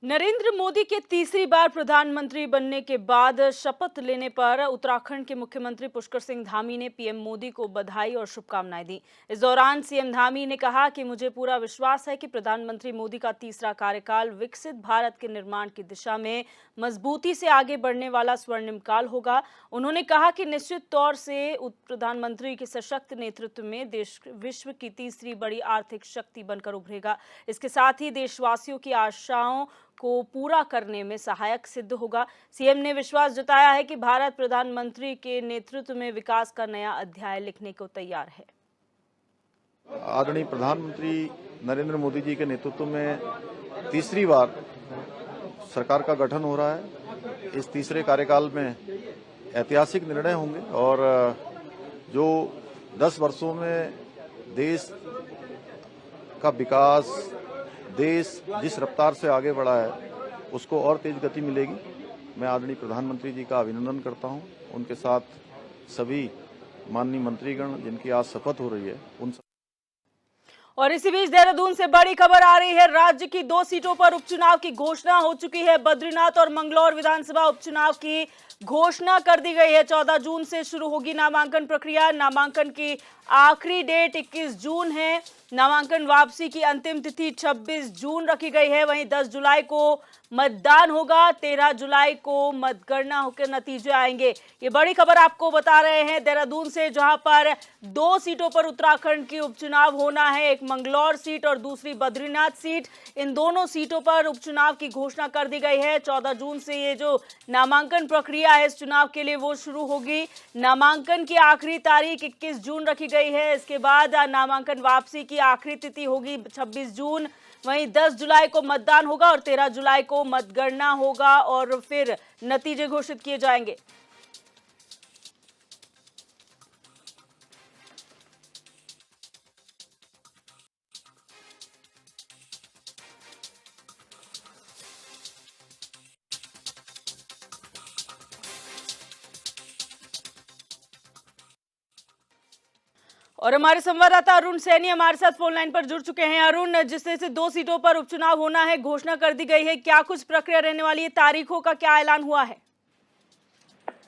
नरेंद्र मोदी के तीसरी बार प्रधानमंत्री बनने के बाद शपथ लेने पर उत्तराखंड के मुख्यमंत्री पुष्कर सिंह धामी ने पीएम मोदी को बधाई और शुभकामनाएं दी। इस दौरान सीएम धामी ने कहा कि मुझे पूरा विश्वास है कि प्रधानमंत्री मोदी का तीसरा कार्यकाल विकसित भारत के निर्माण की दिशा में मजबूती से आगे बढ़ने वाला स्वर्णिम काल होगा। उन्होंने कहा कि निश्चित तौर से प्रधानमंत्री के सशक्त नेतृत्व में देश विश्व की तीसरी बड़ी आर्थिक शक्ति बनकर उभरेगा। इसके साथ ही देशवासियों की आशाओं को पूरा करने में सहायक सिद्ध होगा। सीएम ने विश्वास जताया है कि भारत प्रधानमंत्री के नेतृत्व में विकास का नया अध्याय लिखने को तैयार है। आदरणीय प्रधानमंत्री नरेंद्र मोदी जी के नेतृत्व में तीसरी बार सरकार का गठन हो रहा है। इस तीसरे कार्यकाल में ऐतिहासिक निर्णय होंगे और जो 10 वर्षों में देश का विकास, देश जिस रफ्तार से आगे बढ़ा है उसको और तेज गति मिलेगी। मैं आदरणीय प्रधानमंत्री जी का अभिनंदन करता हूं। उनके साथ सभी माननीय मंत्रीगण जिनकी आज शपथ हो रही है उन और इसी बीच देहरादून से बड़ी खबर आ रही है। राज्य की 2 सीटों पर उपचुनाव की घोषणा हो चुकी है। बद्रीनाथ और मंगलौर विधानसभा उपचुनाव की घोषणा कर दी गई है। 14 जून से शुरू होगी नामांकन प्रक्रिया। नामांकन की आखिरी डेट 21 जून है। नामांकन वापसी की अंतिम तिथि 26 जून रखी गई है। वहीं 10 जुलाई को मतदान होगा। 13 जुलाई को मतगणना होकर नतीजे आएंगे। ये बड़ी खबर आपको बता रहे हैं देहरादून से, जहां पर 2 सीटों पर उत्तराखंड की उपचुनाव होना है। एक मंगलौर सीट और दूसरी बद्रीनाथ सीट। इन दोनों सीटों पर उपचुनाव की घोषणा कर दी गई है। 14 जून से ये जो नामांकन प्रक्रिया है इस चुनाव के लिए वो शुरू होगी। नामांकन की आखिरी तारीख 21 जून रखी गई है। इसके बाद नामांकन वापसी की आखिरी तिथि होगी 26 जून। वहीं 10 जुलाई को मतदान होगा और 13 जुलाई को मतगणना होगा और फिर नतीजे घोषित किए जाएंगे। और हमारे संवाददाता अरुण सैनी हमारे साथ फोन लाइन पर जुड़ चुके हैं। अरुण, जिस तरह से 2 सीटों पर उपचुनाव होना है, घोषणा कर दी गई है, क्या कुछ प्रक्रिया रहने वाली है? तारीखों का क्या ऐलान हुआ है?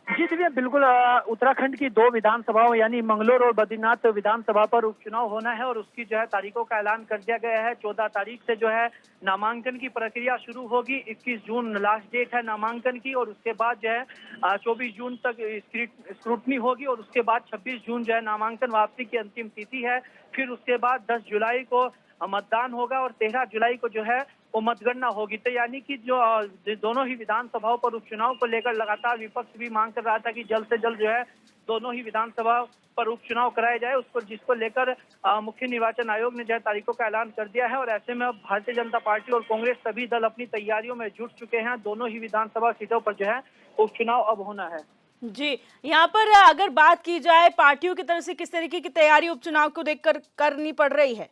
जी दिव्या, बिल्कुल उत्तराखंड की 2 विधानसभाओं यानी मंगलौर और बद्रीनाथ विधानसभा पर उपचुनाव होना है और उसकी जो है तारीखों का ऐलान कर दिया गया है। 14 तारीख से जो है नामांकन की प्रक्रिया शुरू होगी। 21 जून लास्ट डेट है नामांकन की और उसके बाद जो है 24 जून तक स्क्रूटनी होगी और उसके बाद 26 जून जो है नामांकन वापसी की अंतिम तिथि है। फिर उसके बाद 10 जुलाई को मतदान होगा और 13 जुलाई को जो है वो मतगणना होगी। तो यानी कि जो दोनों ही विधानसभाओं पर उपचुनाव को लेकर लगातार विपक्ष भी मांग कर रहा था कि जल्द से जल्द जो है दोनों ही विधानसभा पर उपचुनाव कराए जाए, उसको जिसको लेकर मुख्य निर्वाचन आयोग ने जो है तारीखों का ऐलान कर दिया है। और ऐसे में अब भारतीय जनता पार्टी और कांग्रेस सभी दल अपनी तैयारियों में जुट चुके हैं। दोनों ही विधानसभा सीटों पर जो है उपचुनाव अब होना है। जी, यहाँ पर अगर बात की जाए पार्टियों की तरफ से किस तरीके की तैयारी उपचुनाव को देखकर करनी पड़ रही है?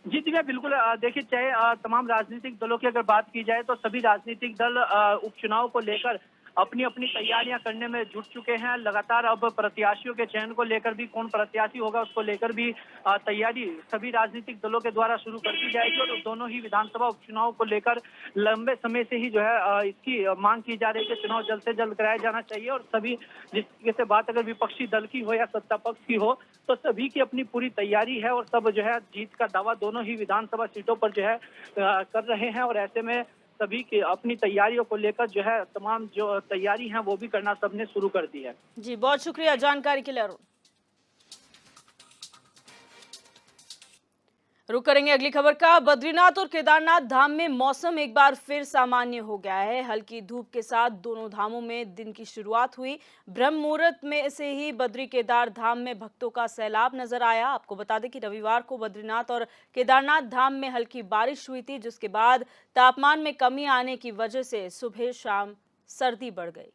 जी दिव्या, बिल्कुल देखिए, चाहे तमाम राजनीतिक दलों की अगर बात की जाए तो सभी राजनीतिक दल उपचुनाव को लेकर अपनी अपनी तैयारियां करने में जुट चुके हैं। लगातार अब प्रत्याशियों के चयन को लेकर भी, कौन प्रत्याशी होगा उसको लेकर भी तैयारी सभी राजनीतिक दलों के द्वारा शुरू कर दी जाएगी। और दोनों ही विधानसभा उपचुनाव को लेकर लंबे समय से ही जो है इसकी मांग की जा रही है कि चुनाव जल्द से जल्द कराया जाना चाहिए। और सभी, जिस तरीके से बात अगर विपक्षी दल की हो या सत्ता पक्ष की हो, तो सभी की अपनी पूरी तैयारी है और सब जो है जीत का दावा दोनों ही विधानसभा सीटों पर जो है कर रहे हैं। और ऐसे में सभी की अपनी तैयारियों को लेकर जो है तमाम जो तैयारी है वो भी करना सबने शुरू कर दी है। जी, बहुत शुक्रिया जानकारी के लिए अरुण। रुक करेंगे अगली खबर का। बद्रीनाथ और केदारनाथ धाम में मौसम एक बार फिर सामान्य हो गया है। हल्की धूप के साथ दोनों धामों में दिन की शुरुआत हुई। ब्रह्म मुहूर्त में से ही बद्री केदार धाम में भक्तों का सैलाब नजर आया। आपको बता दें कि रविवार को बद्रीनाथ और केदारनाथ धाम में हल्की बारिश हुई थी, जिसके बाद तापमान में कमी आने की वजह से सुबह शाम सर्दी बढ़ गई।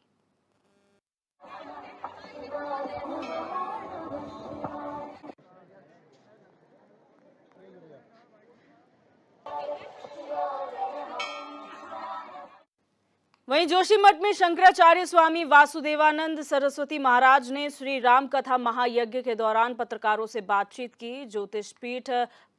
वहीं जोशीमठ में शंकराचार्य स्वामी वासुदेवानंद सरस्वती महाराज ने श्री राम कथा महायज्ञ के दौरान पत्रकारों से बातचीत की। ज्योतिष पीठ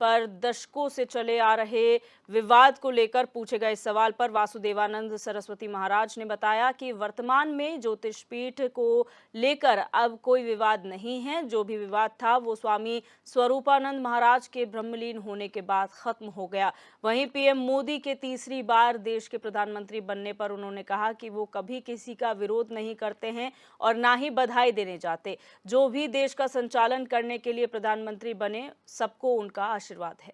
पर दशकों से चले आ रहे विवाद को लेकर पूछे गए सवाल पर वासुदेवानंद सरस्वती महाराज ने बताया कि वर्तमान में ज्योतिष पीठ को लेकर अब कोई विवाद नहीं है। जो भी विवाद था वो स्वामी स्वरूपानंद महाराज के ब्रह्मलीन होने के बाद खत्म हो गया। वहीं पीएम मोदी के तीसरी बार देश के प्रधानमंत्री बनने पर उन्होंने कहा कि वो कभी किसी का विरोध नहीं करते हैं और ना ही बधाई देने जाते। जो भी देश का संचालन करने के लिए प्रधानमंत्री बने, सबको उनका आशीर्वाद है।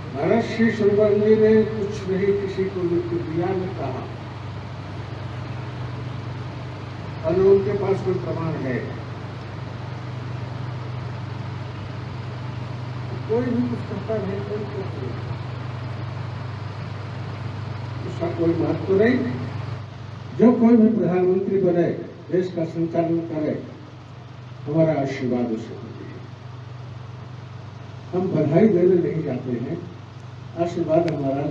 महाराज श्री स्वरूपानंद जी ने कुछ नहीं किसी को दिया न कहा और उनके पास कोई प्रमाण है। कोई भी कुछ करता नहीं, कोई कुछ नहीं, उसका कोई महत्व नहीं। जो कोई भी प्रधानमंत्री बने, देश का संचालन करे, हमारा आशीर्वाद उसे होती है। हम बधाई देने नहीं जाते हैं, आशीर्वाद हमारा।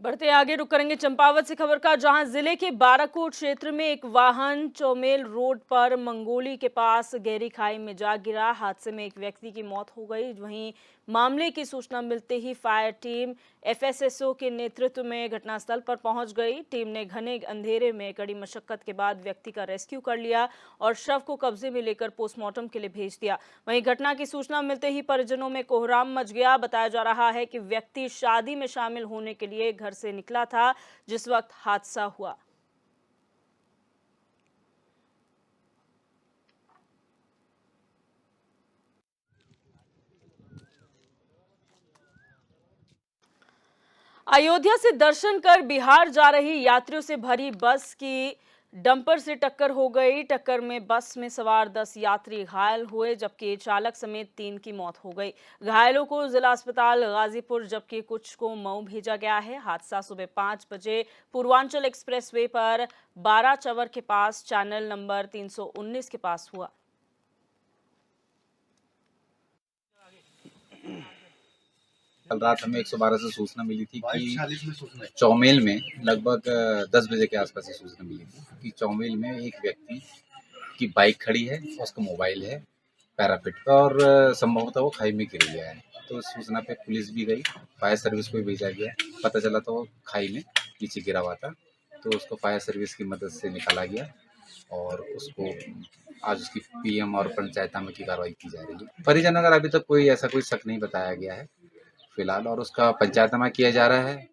बढ़ते आगे रुक करेंगे चंपावत से खबर का, जहां जिले के बाराकोट क्षेत्र में एक वाहन चौमेल रोड पर मंगोली के पास गहरी खाई में जा गिरा। हादसे में एक व्यक्ति की मौत हो गई। वहीं मामले की सूचना मिलते ही फायर टीम एफएसएसओ के नेतृत्व में घटनास्थल पर पहुंच गई। टीम ने घने अंधेरे में कड़ी मशक्कत के बाद व्यक्ति का रेस्क्यू कर लिया और शव को कब्जे में लेकर पोस्टमार्टम के लिए भेज दिया। वहीं घटना की सूचना मिलते ही परिजनों में कोहराम मच गया। बताया जा रहा है कि व्यक्ति शादी में शामिल होने के लिए घर से निकला था जिस वक्त हादसा हुआ। अयोध्या से दर्शन कर बिहार जा रही यात्रियों से भरी बस की डंपर से टक्कर हो गई। टक्कर में बस में सवार 10 यात्री घायल हुए, जबकि चालक समेत 3 की मौत हो गई। घायलों को जिला अस्पताल गाजीपुर जबकि कुछ को मऊ भेजा गया है। हादसा सुबह 5 बजे पूर्वांचल एक्सप्रेसवे पर 12 चवर के पास चैनल नंबर 319 के पास हुआ। कल रात हमें 112 से सूचना मिली थी कि चौमेल में लगभग 10 बजे के आसपास ये सूचना मिली थी कि चौमेल में एक व्यक्ति की बाइक खड़ी है, उसका मोबाइल है पैरापेट पर और संभवतः वो खाई में गिर गया है। तो इस सूचना पे पुलिस भी गई, फायर सर्विस को भी भेजा गया। पता चला तो वो खाई में नीचे गिरा हुआ था, तो उसको फायर सर्विस की मदद से निकाला गया और उसको आज उसकी पीएम और पंचायत में की कार्रवाई की जा रही है। परिजनों का अभी तक कोई ऐसा कोई शक नहीं बताया गया है फिलहाल, और उसका पंचायतनामा किया जा रहा है।